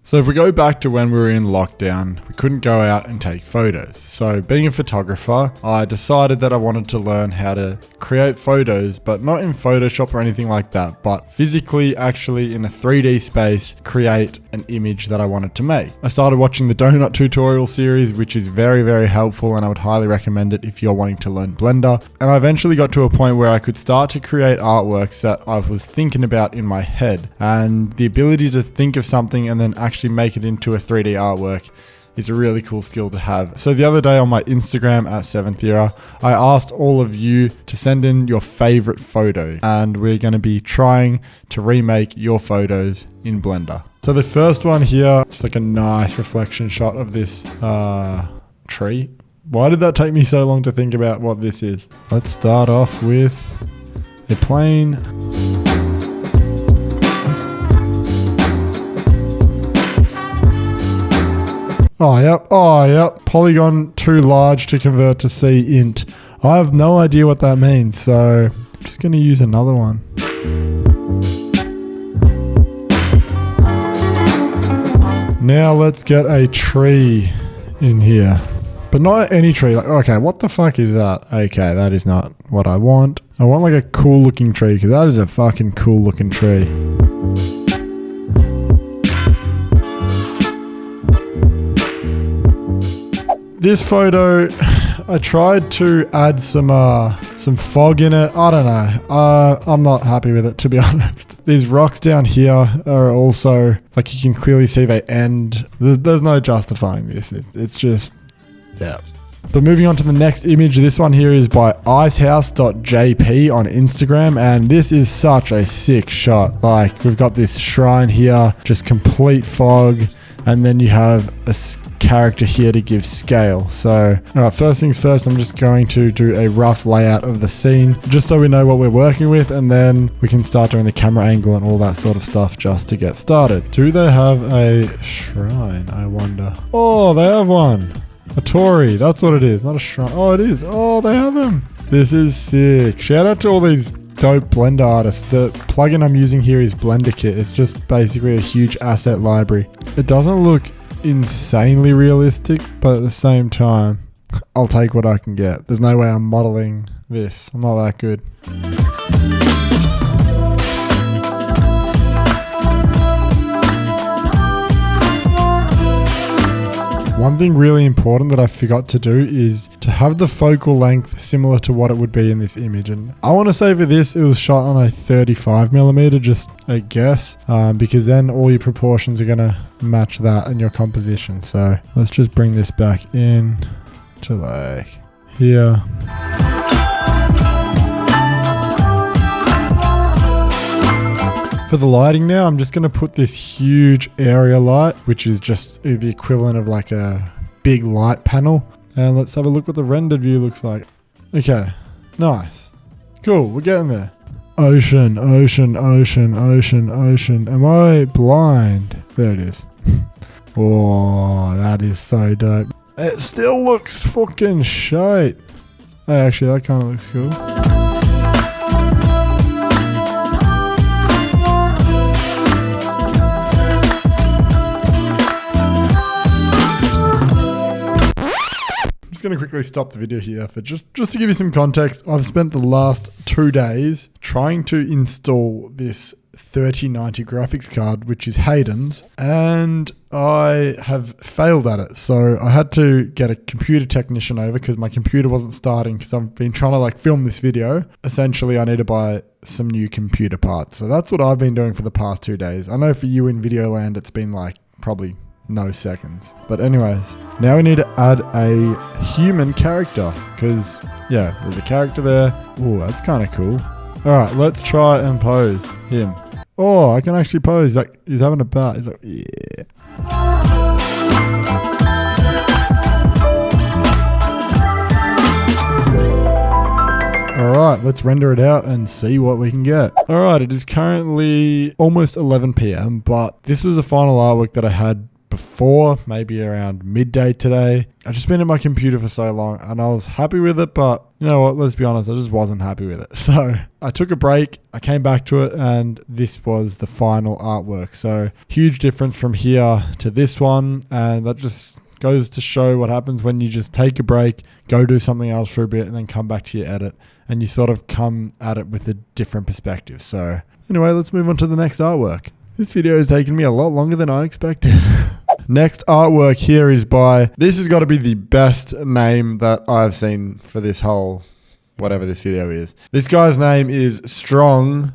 So if we go back to when we were in lockdown, we couldn't go out and take photos. So being a photographer, I decided that I wanted to learn how to create photos, but not in Photoshop or anything like that, but physically actually in a 3D space, create an image that I wanted to make. I started watching the Donut tutorial series, which is very, very helpful, and I would highly recommend it if you're wanting to learn Blender. And I eventually got to a point where I could start to create artworks that I was thinking about in my head. And the ability to think of something and then actually make it into a 3D artwork is a really cool skill to have. So the other day on my Instagram at 7th Era, I asked all of you to send in your favorite photo, and we're going to be trying to remake your photos in Blender. So the first one here, just like a nice reflection shot of this tree. Why did that take me so long to think about what this is? Let's start off with a plane. Oh, yep. Polygon too large to convert to C-int. I have no idea what that means, so I'm just going to use another one. Now let's get a tree in here. But not any tree. Like, okay, what the fuck is that? Okay, that is not what I want. I want like a cool looking tree, because that is a fucking cool looking tree. This photo, I tried to add some fog in it. I don't know. I'm not happy with it, to be honest. These rocks down here are also, like, you can clearly see they end. There's no justifying this. It's just, yeah. But moving on to the next image, this one here is by icehouse.jp on Instagram, and this is such a sick shot. Like, we've got this shrine here, just complete fog, and then you have a character here to give scale. So, all right, first things first, I'm just going to do a rough layout of the scene, just so we know what we're working with, and then we can start doing the camera angle and all that sort of stuff just to get started. Do they have a shrine, I wonder? Oh, they have one. A Torii, that's what it is, not a shrine. Oh, it is. Oh, they have him. This is sick. Shout out to all these dope Blender artists. The plugin I'm using here is BlenderKit. It's just basically a huge asset library. It doesn't look insanely realistic, but at the same time, I'll take what I can get. There's no way I'm modeling this. I'm not that good. One thing really important that I forgot to do is to have the focal length similar to what it would be in this image. And I want to say for this, it was shot on a 35mm, just a guess, because then all your proportions are going to match that in your composition. So let's just bring this back in to like here. For the lighting now, I'm just going to put this huge area light, which is just the equivalent of like a big light panel. And let's have a look what the rendered view looks like. Okay, nice. Cool, we're getting there. Ocean, ocean, ocean, ocean, ocean. Am I blind? There it is. Oh, that is so dope. It still looks fucking shite. Hey, actually, that kind of looks cool. Going to quickly stop the video here for just to give you some context. I've spent the last 2 days trying to install this 3090 graphics card, which is Hayden's, and I have failed at it. So I had to get a computer technician over because my computer wasn't starting, because I've been trying to like film this video. Essentially, I need to buy some new computer parts. So that's what I've been doing for the past 2 days. I know for you in Videoland, it's been like probably no seconds. But anyways, now we need to add a human character, because yeah, there's a character there. Oh, that's kind of cool. All right, let's try and pose him. Oh, I can actually pose. Like, he's having a bat. He's like, yeah. All right, let's render it out and see what we can get. All right, it is currently almost 11 PM, but this was the final artwork that I had before, maybe around midday today. I've just been at my computer for so long and I was happy with it, but you know what, let's be honest, I just wasn't happy with it. So I took a break, I came back to it, and this was the final artwork. So huge difference from here to this one, and that just goes to show what happens when you just take a break, go do something else for a bit, and then come back to your edit, and you sort of come at it with a different perspective. So anyway, let's move on to the next artwork. This video has taken me a lot longer than I expected. Next artwork here is by, this has got to be the best name that I've seen for this whole, whatever this video is. This guy's name is Strong_Robin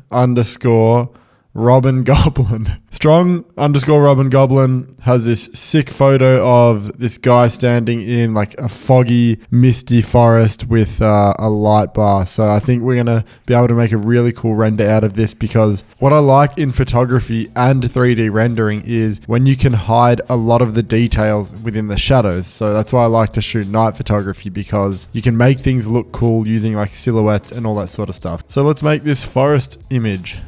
Goblin. Strong_Robin Goblin has this sick photo of this guy standing in like a foggy, misty forest with a light bar. So I think we're going to be able to make a really cool render out of this, because what I like in photography and 3D rendering is when you can hide a lot of the details within the shadows. So that's why I like to shoot night photography, because you can make things look cool using like silhouettes and all that sort of stuff. So let's make this forest image.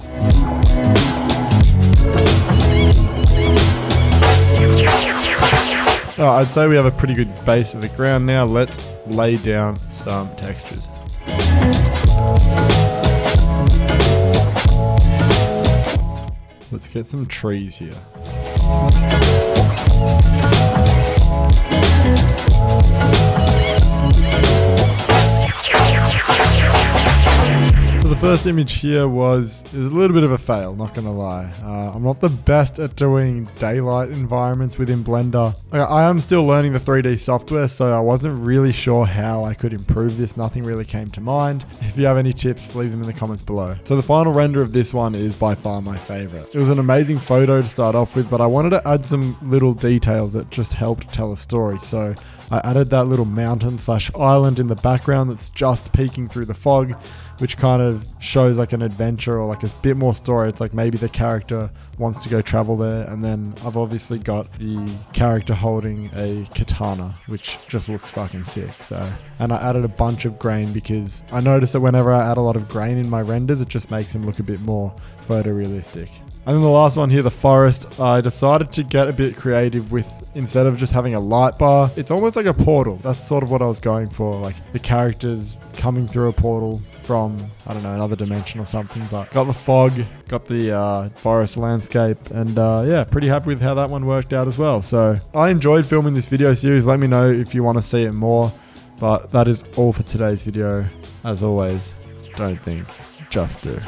I'd say we have a pretty good base of the ground now. Let's lay down some textures. Let's get some trees here. So the first image here is a little bit of a fail, not gonna lie. I'm not the best at doing daylight environments within Blender. I am still learning the 3D software, so I wasn't really sure how I could improve this. Nothing really came to mind. If you have any tips, leave them in the comments below. So the final render of this one is by far my favorite. It was an amazing photo to start off with, but I wanted to add some little details that just helped tell a story. So I added that little mountain/island in the background that's just peeking through the fog, which kind of shows like an adventure or like a bit more story. It's like maybe the character wants to go travel there. And then I've obviously got the character holding a katana, which just looks fucking sick. And I added a bunch of grain because I noticed that whenever I add a lot of grain in my renders, it just makes them look a bit more photorealistic. And then the last one here, the forest, I decided to get a bit creative with, instead of just having a light bar, it's almost like a portal. That's sort of what I was going for, like the characters coming through a portal from, I don't know, another dimension or something. But got the fog, got the forest landscape, and yeah, pretty happy with how that one worked out as well. So I enjoyed filming this video series. Let me know if you want to see it more. But that is all for today's video. As always, don't think, just do.